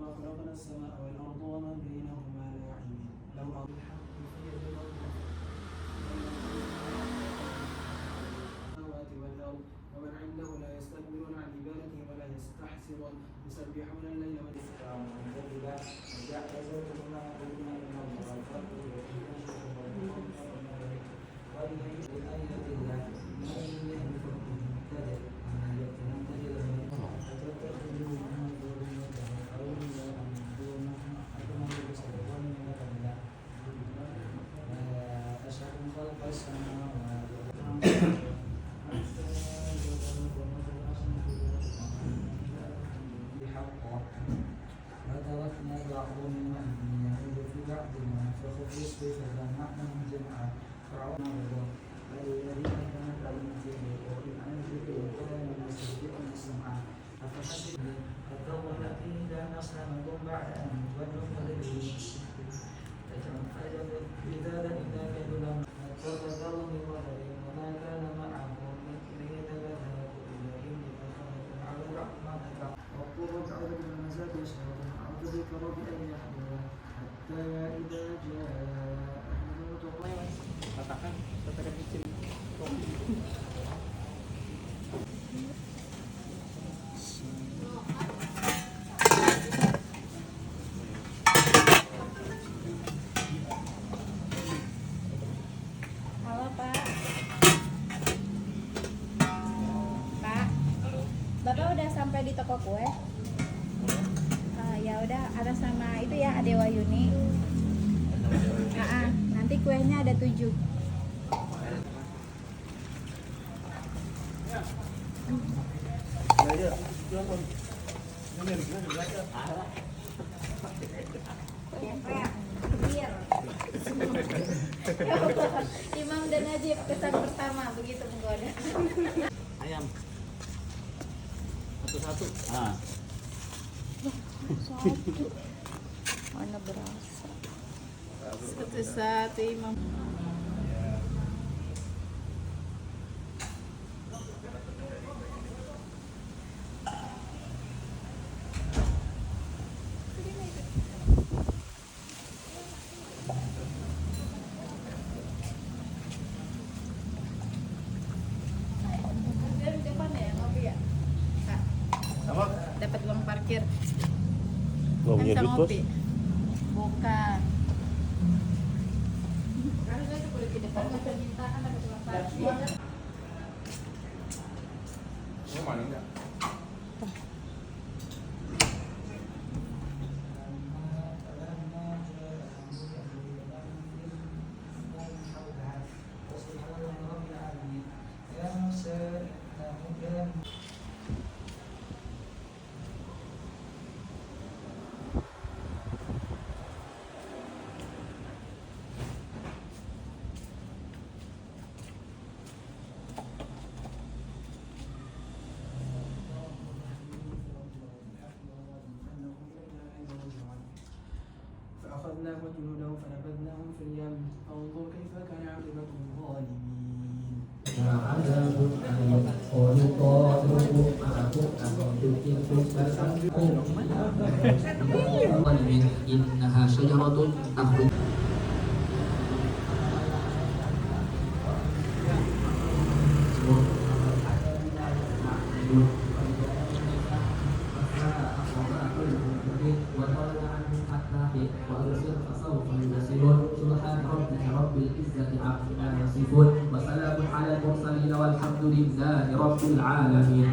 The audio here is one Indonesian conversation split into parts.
وما خلقنا السماء والأرض وما بينهما لاعبين لو أراد الحق في يد السماوات والأرض ومن عنده لا يستكبرون عن عبادته ولا يستحسرون يسبحون الليل والنهار وتركنا بعضهم يعود في بعض ونفخ في الصور فجمعناهم جمعا فرعون الذين كانت عليهم عن ذكر وكانوا يستهزئون سمعا أفحسب الضوء الذي إذا نصرهم بعد أن تولوا مدبرين فإذا كانوا لم اتخذوا من ولد وما كان معه من يتبذل إلا إن تخلقوا على الرحمن وقل ادعوا بالمزاد يشهد أعوذ بك رب أن يحضرون حتى إذا جاء أحد المتقين katakan izin Halo Pak. Pak. Bapak udah sampai di toko kue? Ya udah, atas nama itu ya Adewa Yuni. Nanti kuenya ada 7. Imam dan Najib kesan pertama begitu menggoda. ayam satu-satu. Mana berasa? Satu-satu Imam. Dapat uang parkir. Nggak punya duit, Bos? Bukan. Karena itu boleh di depan nggak minta kan dapat uang parkir. Ini mana enggak? فأخذناه وجنوده فنبذناهم في اليم فانظر كيف كان عاقبة الظالمين. عذاب أليم ويطالب معكم أن تتقوا إنها شجرة تخرج سبحان ربك رب العزة عما يصفون وسلام على المرسلين والحمد لله رب العالمين.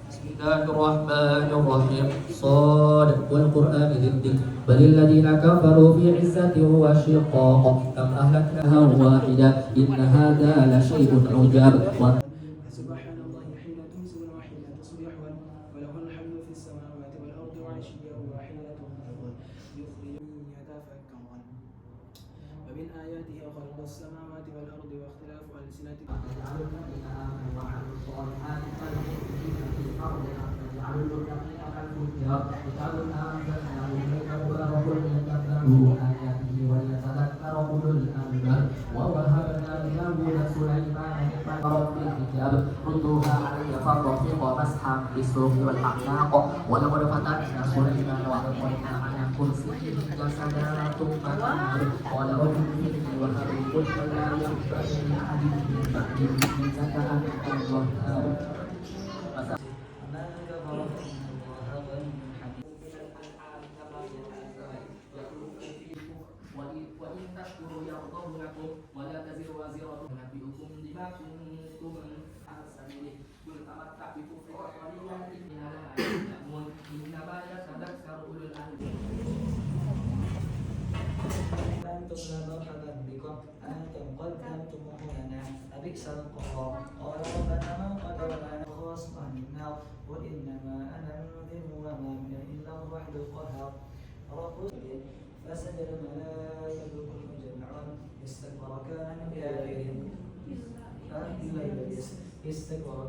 بسم الله الرحمن الرحيم صاد والقرآن ذي الذكر بل الذين كفروا في عزة وشقاق كم أهلكناها واحدة إن هذا لشيء عجاب. سبحان الله حين تمسون وحين تصبحون وله الحمد في السماوات والأرض وعشيا وحين تظهرون يخرج يتفكرون ومن آياته خلق السماوات والأرض واختلاف ألسنتكم ووهبنا له سليمان حكمة رب الكتاب ردوها بالسوق والأعناق ولقد فتنا سليمان وألقينا على كرسيه جسدا ثم أناب قال رب إني وهب الملك لا ينبغي لأحد من بعدي إنك أنت الوهاب. أنتم لا مرحبا بكم أنتم قدمتموه لنا أبئس القرار قال ربنا من قدرنا خلصنا من النار قل إنما أنا منذر وما من إلا الوحد القهار رب فسجد الملائكة كلهم جميعا استكبر كان من الكافرين إلا إبليس استكبر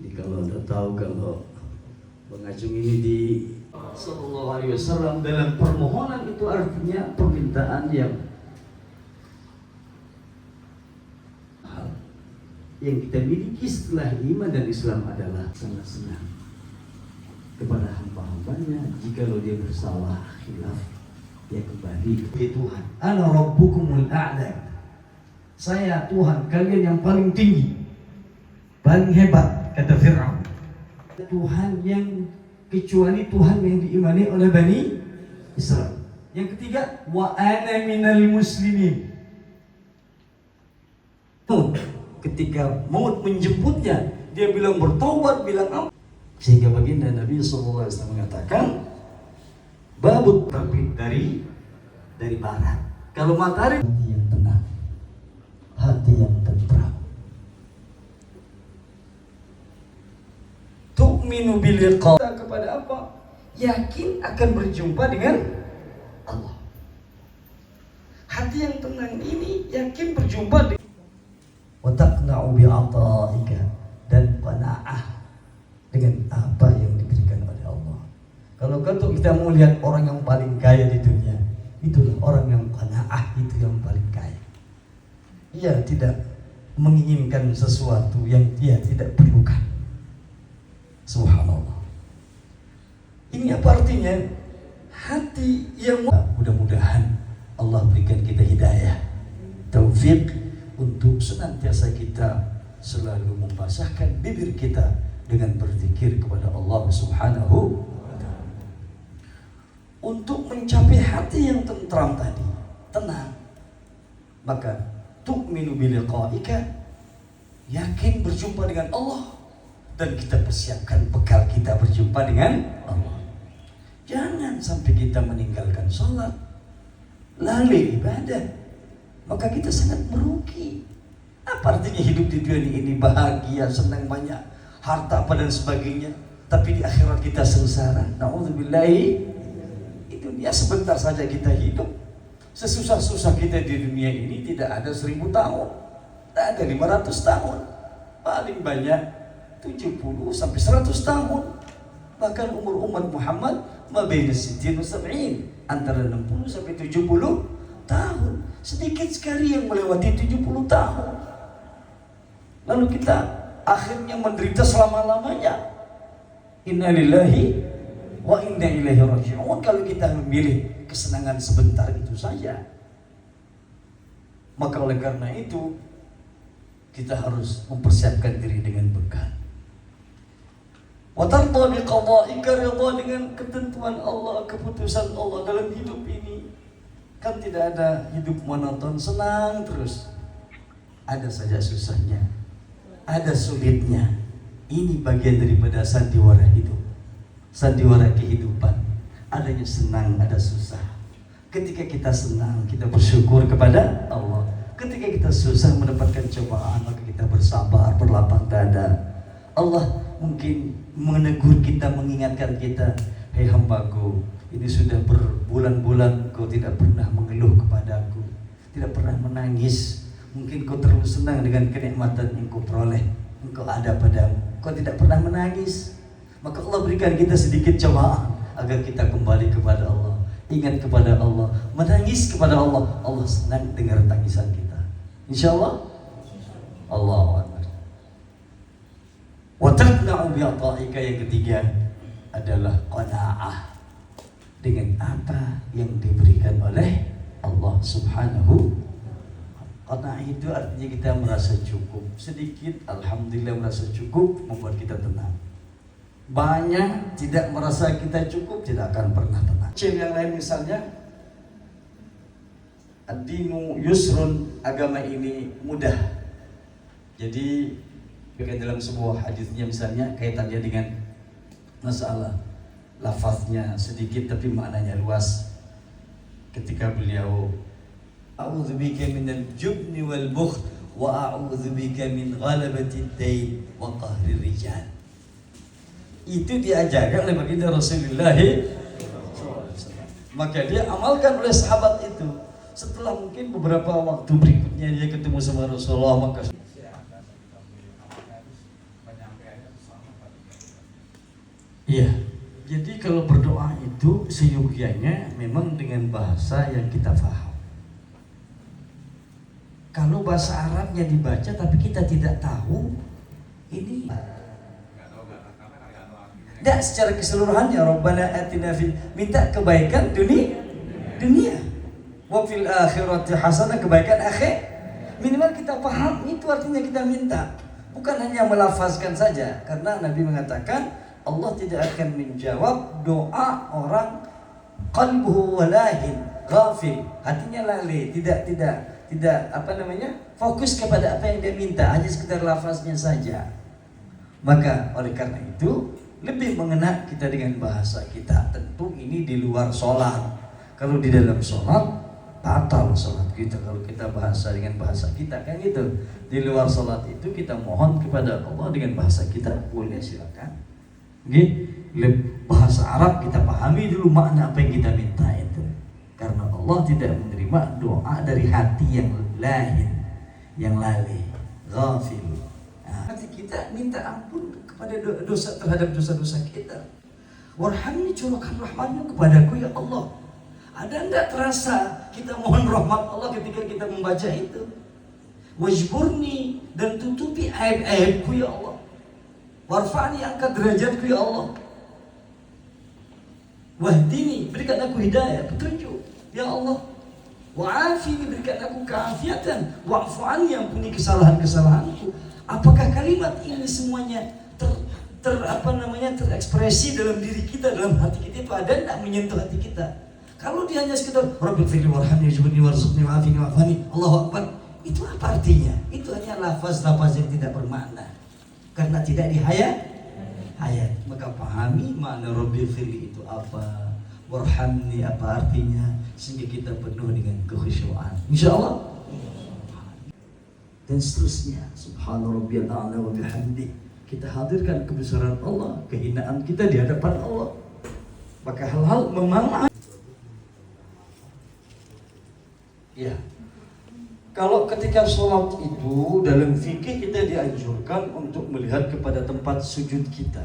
Jadi kalau Anda tahu kalau pengacung ini di Sallallahu Alaihi Wasallam dalam permohonan itu artinya permintaan yang kita miliki setelah iman dan Islam adalah sangat senang kepada hamba-hambanya. Jikalau dia bersalah khilaf, dia kembali ke Tuhan. Ana rabbukumul a'la. Saya Tuhan kalian yang paling tinggi, paling hebat, kata Fir'aun. Tuhan yang kecuali Tuhan yang diimani oleh Bani Israel. Yang ketiga, wa ana minal muslimin. Ketika maut menjemputnya, dia bilang bertobat, bilang apa? Sehingga baginda Nabi SAW mengatakan, babut terbit dari barat. Kalau matahari, hati yang tenang, hati yang tentram. Tu'minu biliqa, kepada apa? Yakin akan berjumpa dengan Allah. Hati yang tenang ini yakin berjumpa dengan wa taqna'u bi'ata'ika, dan qanaah dengan apa yang diberikan oleh Allah. Kalau kita mau lihat orang yang paling kaya di dunia, itulah orang yang qanaah, itu yang paling kaya. Ia tidak menginginkan sesuatu yang dia tidak perlukan. Subhanallah. Ini apa artinya? Hati yang mudah-mudahan Allah berikan kita hidayah, taufik untuk senantiasa kita selalu membasahkan bibir kita dengan berzikir kepada Allah Subhanahu wa ta'ala. Untuk mencapai hati yang tentram tadi, tenang, maka tu'minu biliqa'ika, yakin berjumpa dengan Allah, dan kita persiapkan bekal kita berjumpa dengan Allah. Jangan sampai kita meninggalkan sholat, lalai ibadah, maka kita sangat merugi. Apa artinya hidup di dunia ini bahagia, senang, banyak harta apa dan sebagainya, tapi di akhirat kita sengsara. Na'udzubillahi. Itu dia, sebentar saja kita hidup. Sesusah-susah kita di dunia ini tidak ada 1000 tahun, tidak ada 500 tahun, paling banyak 70 sampai 100 tahun. Bahkan umur umat Muhammad mabaina 60 wa 70, antara 60 sampai 70 tahun. Sedikit sekali yang melewati 70 tahun. Lalu kita akhirnya menderita selama-lamanya. Inna lillahi wa inna ilaihi raji'un. Kalau kita memilih kesenangan sebentar itu saja, Maka oleh karena itu kita harus mempersiapkan diri dengan bekal. Wa tarda bi qada'ika, ridha dengan ketentuan Allah, keputusan Allah dalam hidup ini. Kan tidak ada hidup monoton, senang terus. Ada saja susahnya, ada sulitnya. Ini bagian daripada sandiwara hidup, sandiwara kehidupan. Adanya senang, ada susah. Ketika kita senang, kita bersyukur kepada Allah. Ketika kita susah mendapatkan cobaan, maka kita bersabar, berlapang dada. Allah mungkin menegur kita, mengingatkan kita, hei hambaku, ini sudah berbulan-bulan kau tidak pernah mengeluh kepadaku, tidak pernah menangis. Mungkin kau terlalu senang dengan kenikmatan yang kau peroleh, engkau ada padamu, kau tidak pernah menangis. Maka Allah berikan kita sedikit cobaan agar kita kembali kepada Allah, ingat kepada Allah, menangis kepada Allah. Allah senang dengar tangisan kita. InsyaAllah. Allahu Akbar. Wa taqna'u bi ata'ika, yang ketiga adalah qanaah dengan apa yang diberikan oleh Allah Subhanahu. Qanaah itu artinya kita merasa cukup. Sedikit, alhamdulillah merasa cukup, membuat kita tenang. Banyak, tidak merasa kita cukup, tidak akan pernah tenang. Ciri yang lain misalnya, ad-dinu yusrun, agama ini mudah. Jadi dalam sebuah hadisnya misalnya kaitannya dengan masalah lafaznya sedikit tapi maknanya luas. Ketika beliau a'udzubika minal jubni wal bukhl wa a'udzubika min ghalabati ad-dain wa qahri rijal. Itu diajarkan oleh baginda Rasulullah. Maka dia amalkan oleh sahabat itu. Setelah mungkin beberapa waktu berikutnya dia ketemu sama Rasulullah, maka iya. Jadi kalau berdoa itu seyogianya memang dengan bahasa yang kita paham. Kalau bahasa Arabnya dibaca tapi kita tidak tahu, ini tidak secara keseluruhannya. Rabbana atina fil, minta kebaikan dunia. Wa fil akhirati hasanah, kebaikan akhir. Minimal kita paham itu artinya kita minta. Bukan hanya melafazkan saja, karena Nabi mengatakan Allah tidak akan menjawab doa orang qalbuhu walahin, ghafil, hatinya lalai, tidak fokus kepada apa yang dia minta, hanya sekedar lafaznya saja. Maka oleh karena itu lebih mengena kita dengan bahasa kita. Tentu ini di luar sholat. Kalau di dalam sholat batal sholat kita kalau kita bahasa dengan bahasa kita, kan gitu. Di luar sholat itu kita mohon kepada Allah dengan bahasa kita, boleh, silakan. Bahasa Arab kita pahami dulu makna apa yang kita minta itu, karena Allah tidak menerima doa dari hati yang lain, yang lalai, ghafil. Hati kita minta ampun kepada dosa, terhadap dosa-dosa kita. Warhamni, curahkan rahmatmu kepadaku ya Allah. Ada enggak terasa kita mohon rahmat Allah ketika kita membaca itu? Wajburni, dan tutupi aib-aibku ya Allah. Warfa'ni, angkat derajatku ya Allah. Wahdini, berikan aku hidayah, petunjuk ya Allah. Wa'afini, berikan aku keafiatan. Wa'fu'ani, ampuni kesalahan-kesalahanku. Apakah kalimat ini semuanya terekspresi dalam diri kita, dalam hati kita itu ada enggak menyentuh hati kita? Kalau dia hanya sekedar Rabbighfirli warhamni wajburni warzuqni wa'afini wa'afani, Allahu Akbar, itu apa artinya? Itu hanya lafaz-lafaz yang tidak bermakna, karena tidak dihayat. Maka pahami makna Rabbighfirli itu apa, warhamni apa artinya, sehingga kita penuh dengan kekhusyuan, insyaallah. Dan seterusnya, subhana rabbiyal a'la wa bihamdi, kita hadirkan kebesaran Allah, kehinaan kita di hadapan Allah. Maka hal-hal memang ya. Kalau ketika sholat itu dalam fikih kita dianjurkan untuk melihat kepada tempat sujud kita.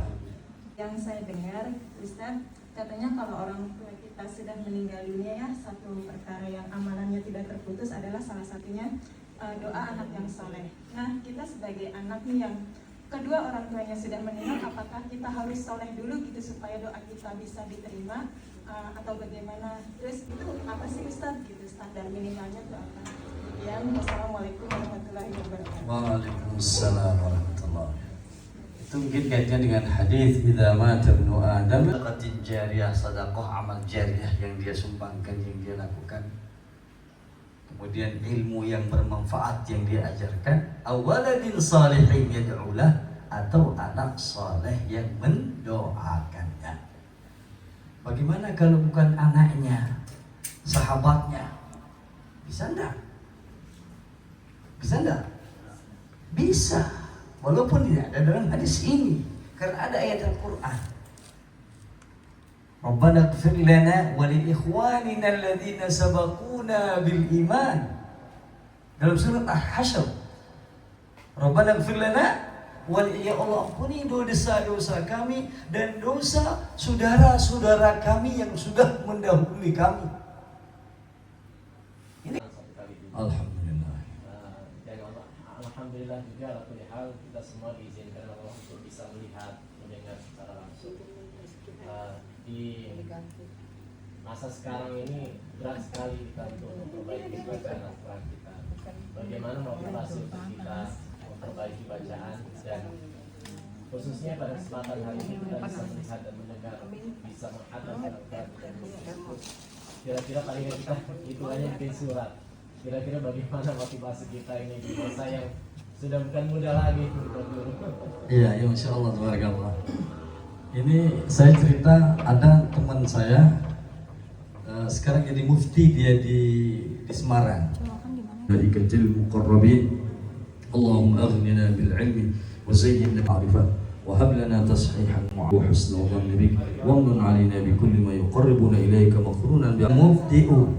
Yang saya dengar, Ustaz, katanya kalau orang tua kita sudah meninggal dunia ya, satu perkara yang amalannya tidak terputus adalah salah satunya doa anak yang soleh. Nah, kita sebagai anak nih yang kedua orang tuanya sudah meninggal, apakah kita harus soleh dulu gitu supaya doa kita bisa diterima atau bagaimana? Terus itu apa sih Ustaz gitu, standar minimalnya itu apa? Sekian, wassalamualaikum warahmatullahi wabarakatuh. Waalaikumsalam warahmatullahi wabarakatuh. Itu mungkin kaitnya dengan hadis idza mata ibnu Adam sadaqatin jariyah, sedekah amal jariyah yang dia sumbangkan, yang dia lakukan. Kemudian ilmu yang bermanfaat yang dia ajarkan, awaladin salihin yad'ulah, atau anak saleh yang mendoakannya. Bagaimana kalau bukan anaknya, sahabatnya? Bisa enggak? Bisa enggak? Bisa. Walaupun tidak ada dalam hadis ini, karena ada ayat Al-Quran. Rabbana ighfir lana wa li ikhwanina alladhina sabaquna bil iman. Dalam surat Al-Hasyr. Rabbana ighfir lana wa li, ya Allah ampuni dosa-dosa kami dan dosa saudara-saudara kami yang sudah mendahului kami. Ini alhamdulillah. Dan alhamdulillah juga ala hal kita semua diizinkan Allah untuk bisa melihat, mendengar secara langsung. Di masa sekarang ini berat sekali kita untuk memperbaiki bacaan Al-Quran kita. Bagaimana motivasi untuk kita memperbaiki bacaan, dan khususnya pada kesempatan hari ini kita bisa melihat dan mendengar, bisa menghadap Al-Quran. Kira-kira paling kita hitungannya bikin surat. Kira-kira bagaimana motivasi kita ini di masa yang sudah bukan muda lagi untuk guru. Iya, ya Masya Allah, tabarakallah. Ini saya cerita, ada teman saya sekarang jadi mufti, dia di Semarang. Dari kecil muqarrabin, Allahumma aghnina bil ilmi wa zayyinna ma'rifah wa hab lana tashihan wa husna dhanni bik wa amnun 'alaina bi kulli ma yuqarribuna ilayka maghrunan bi mubdi'u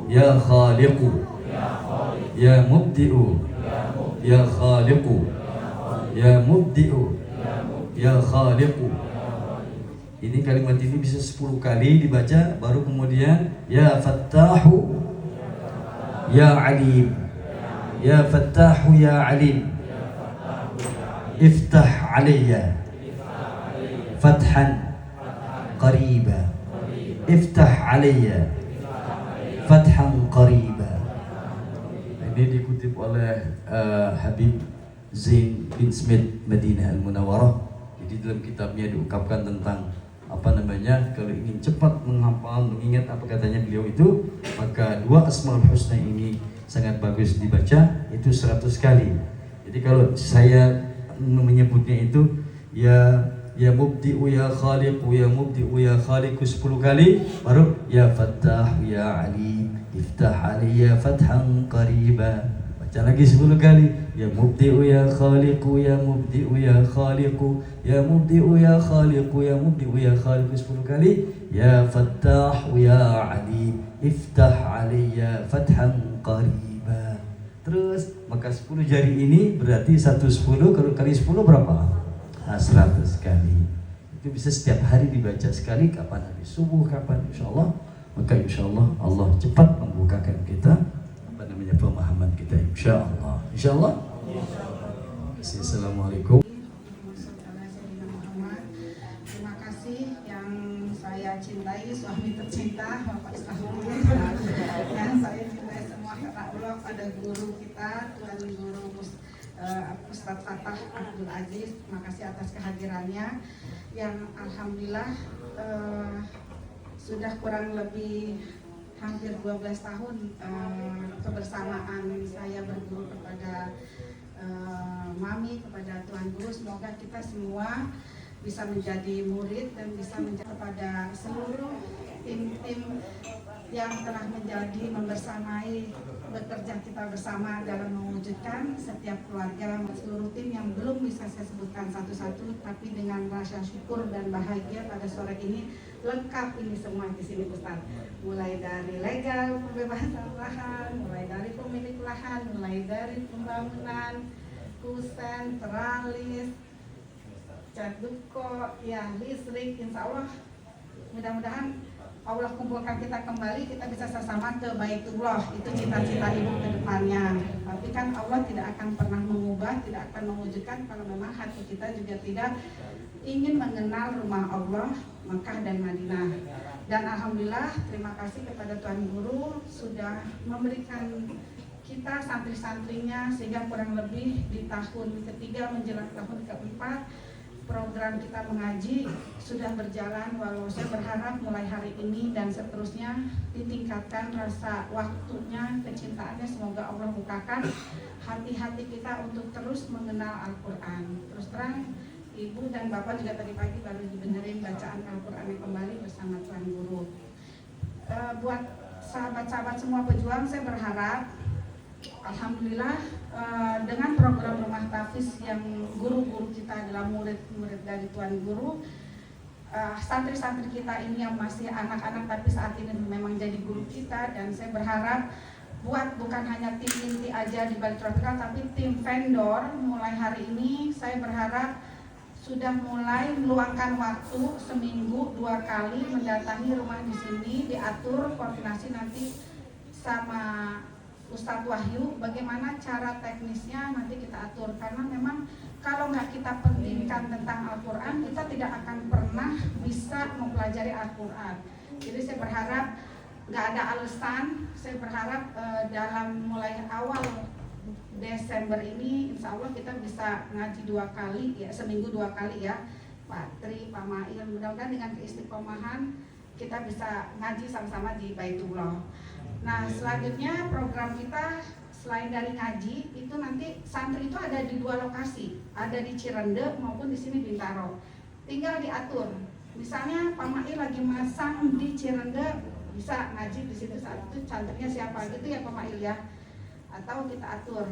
ya khaliqu ya mubdi'u ya khaliqu ya mubdi'u ya khaliqu. Ini kalimat ini bisa 10 kali dibaca, baru kemudian ya fattahu ya alim, ya fattahu ya alim, iftah alayya fathan qariba, iftah alayya fathan qariba. Ini dikutip oleh Habib Zain bin Smith Madinah Al-Munawwarah. Jadi dalam kitabnya diungkapkan tentang kalau ingin cepat menghafal, mengingat apa katanya beliau itu, maka dua Asmaul Husna ini sangat bagus dibaca, itu 100 kali. Jadi kalau saya menyebutnya itu ya mubdi'u ya khaliqu ya mubdi'u ya khaliqu 10 kali, baru ya fattah ya alim iftah alayya fathan qariba. Baca lagi 10 kali, ya mubdi'u ya khaliqu ya mubdi'u ya khaliqu ya mubdi'u ya khaliqu ya mubdi'u ya khaliqu 10 kali, ya fattah ya alim iftah alayya fathan qariba. Terus maka 10 jari ini berarti 110, kalau kali 10 berapa? 100 kali. Itu bisa setiap hari dibaca sekali, kapan habis subuh, kapan, insyaallah. Maka insyaallah Allah cepat membukakan kita pemahaman kita, insyaallah. Insyaallah. Assalamualaikum. Terima kasih yang saya cintai, suami tercinta Bapak Istahul, yang saya cintai semua karena Allah, pada guru kita, Tuan Guru Ustadz Fatah Abdul Aziz. Terima kasih atas kehadirannya yang alhamdulillah sudah kurang lebih hampir 12 tahun kebersamaan saya berguru kepada Mami, kepada Tuan Guru. Semoga kita semua bisa menjadi murid dan bisa menjadi kepada seluruh tim-tim yang telah menjadi membersamai, bekerja kita bersama dalam mewujudkan setiap keluarga, seluruh tim yang belum bisa saya sebutkan satu-satu, tapi dengan rasa syukur dan bahagia pada sore ini lengkap ini semua di sini Ustaz. Mulai dari legal pembebasan lahan, mulai dari pemilik lahan, mulai dari pembangunan, kusen, teralis, cat duko, ya listrik, insya Allah mudah-mudahan Allah kumpulkan kita kembali, kita bisa sesama ke Baitullah. Itu cita-cita ibu ke depannya. Tapi kan Allah tidak akan pernah mengubah, tidak akan mewujudkan kalau memang hati kita juga tidak ingin mengenal rumah Allah, Makkah dan Madinah. Dan alhamdulillah, terima kasih kepada Tuan Guru sudah memberikan kita santri-santrinya sehingga kurang lebih di tahun ketiga menjelang tahun keempat program kita mengaji sudah berjalan. Walau saya berharap mulai hari ini dan seterusnya ditingkatkan rasa waktunya, kecintaannya. Semoga Allah bukakan hati-hati kita untuk terus mengenal Al-Quran. Terus terang, Ibu dan Bapak juga tadi pagi baru dibenerin bacaan Al-Quran yang kembali bersama Tuan Guru. Buat sahabat-sahabat semua pejuang, saya berharap alhamdulillah dengan program rumah tahfiz yang guru-guru kita adalah murid-murid dari Tuan Guru, santri-santri kita ini yang masih anak-anak tapi saat ini memang jadi guru kita. Dan saya berharap bukan hanya tim inti aja di Bali Tropikal, tapi tim vendor mulai hari ini saya berharap sudah mulai meluangkan waktu seminggu 2 kali mendatangi rumah di sini, diatur koordinasi nanti sama Ustadz Wahyu bagaimana cara teknisnya nanti kita atur, karena memang kalau nggak kita pentingkan tentang Al-Quran kita tidak akan pernah bisa mempelajari Al-Quran. Jadi saya berharap nggak ada alasan, saya berharap dalam mulai awal Desember ini insya Allah kita bisa ngaji 2 kali ya, seminggu 2 kali ya Pak Tri, Pak Mail. Mudah-mudahan dengan keistiqomahan kita bisa ngaji sama-sama di Baitullah. Nah selanjutnya program kita selain dari ngaji itu nanti santri itu ada di 2 lokasi, ada di Cirende maupun di sini Bintaro. Tinggal diatur. Misalnya Pak Mail lagi masang di Cirende, bisa ngaji di situ saat itu santrinya siapa gitu ya Pak Mail ya, atau kita atur.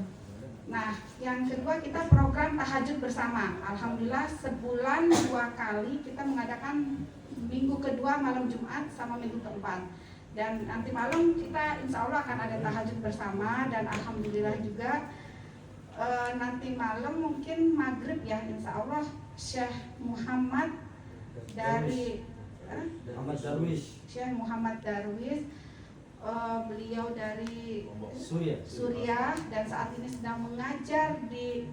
Nah yang kedua kita program tahajud bersama. Alhamdulillah sebulan 2 kali kita mengadakan minggu kedua malam Jumat sama minggu keempat. Dan nanti malam kita insya Allah akan ada tahajud bersama. Dan alhamdulillah juga nanti malam mungkin maghrib ya insya Allah Syekh Muhammad dari Syekh Muhammad Darwis, beliau dari Suriah dan saat ini sedang mengajar di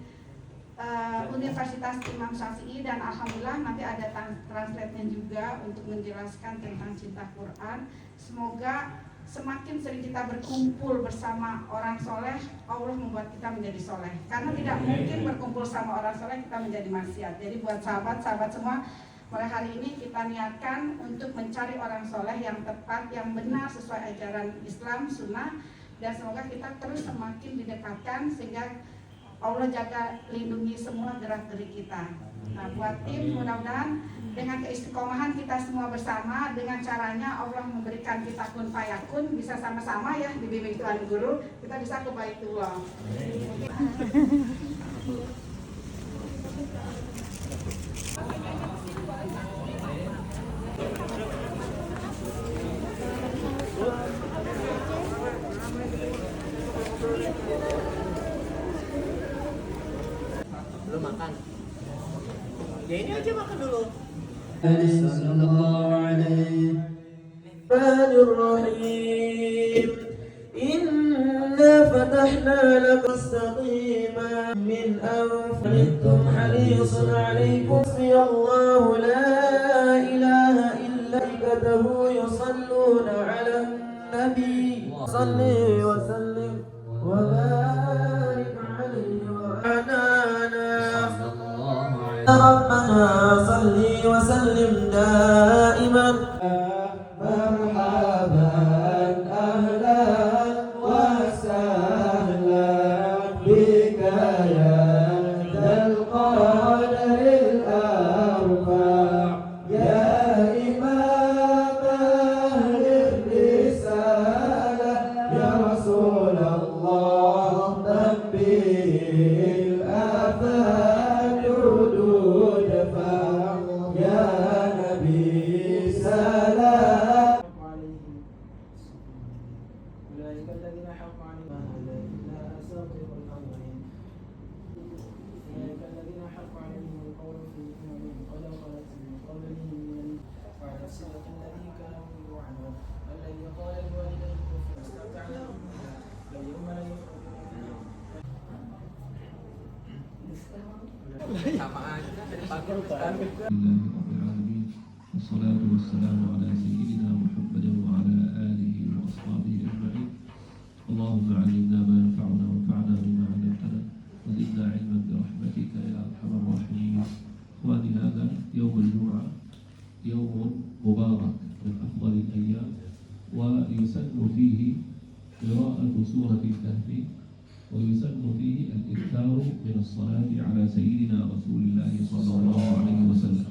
Universitas Imam Syafi'i. Dan alhamdulillah nanti ada translate-nya juga untuk menjelaskan tentang cinta Quran. Semoga semakin sering kita berkumpul bersama orang soleh, Allah membuat kita menjadi soleh. Karena tidak mungkin berkumpul sama orang soleh kita menjadi maksiat. Jadi buat sahabat-sahabat semua, mulai hari ini kita niatkan untuk mencari orang soleh yang tepat, yang benar sesuai ajaran Islam, sunnah. Dan semoga kita terus semakin didekatkan sehingga Allah jaga lindungi semua gerak-gerik kita. Nah buat tim mudah-mudahan dengan keistiqomahan kita semua bersama, dengan caranya Allah memberikan kita kun fayakun, bisa sama-sama ya dibimbing Tuhan Guru, kita bisa ke Baitullah. Belum makan. Ya ini aja makan dulu. Sallallahu alaihi Bismillahirrahmanirrahim. Inna fatahna laka mustaqima min anfalikum harisun alaikum Allahu la ilaha illa katahu yusalluna ala nabi salli wa sallim wa barik alaihi wa anana ربنا صل وسلم دائما مرحبا أهلا وسهلا بك يا ذا القدر الأرفع يا إمام أهل الرسالة يا رسول الله نبي الآفات يا نبي سلام أولئك الذين حق عليهم إلا أساطير الأولين أولئك الذين حق عليهم القول في أمم قد خلت من قبلهم من بعد الصراط الذي كانوا يوعدون العالمين والصلاة والسلام على سيدنا محمد وعلى آله وأصحابه أجمعين. اللهم علمنا ما ينفعنا وانفعنا بما علمتنا وزدنا علما برحمتك يا أرحم الراحمين. إخواني، هذا يوم الجمعة يوم مبارك من أفضل الأيام، ويسن فيه قراءة سورة الكهف، ويسن فيه الإكثار من الصلاة على سيدنا رسول الله صلى الله عليه وسلم.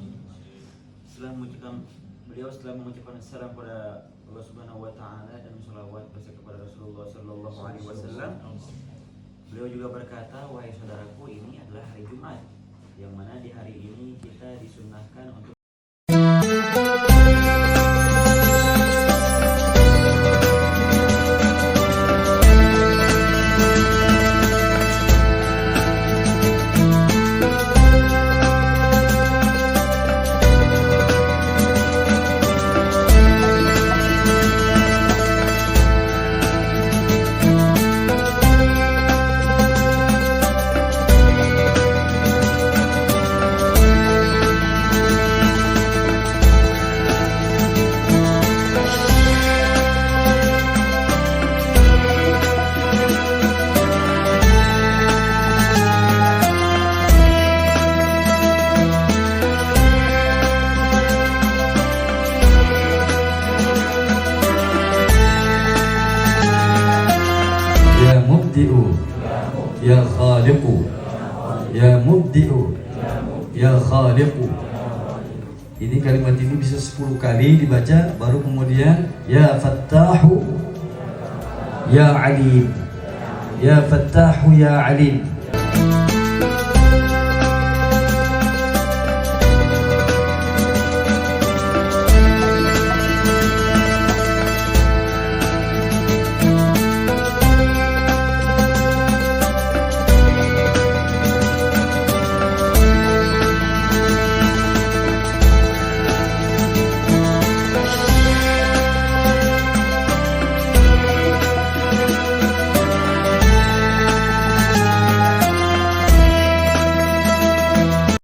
Setelah mengucapkan salam kepada Allah Subhanahu wa taala dan selawat kepada Rasulullah sallallahu alaihi wasallam, beliau juga berkata, wahai saudaraku, ini adalah hari Jumat, yang mana di hari ini kita disunnahkan untuk Ya Khaliqu, Ya Mubdi'u, Ya Khaliqu. Ini kalimat ini bisa 10 kali dibaca, baru kemudian Ya Fattahu, Ya Alim, Ya Fattahu, Ya Alim.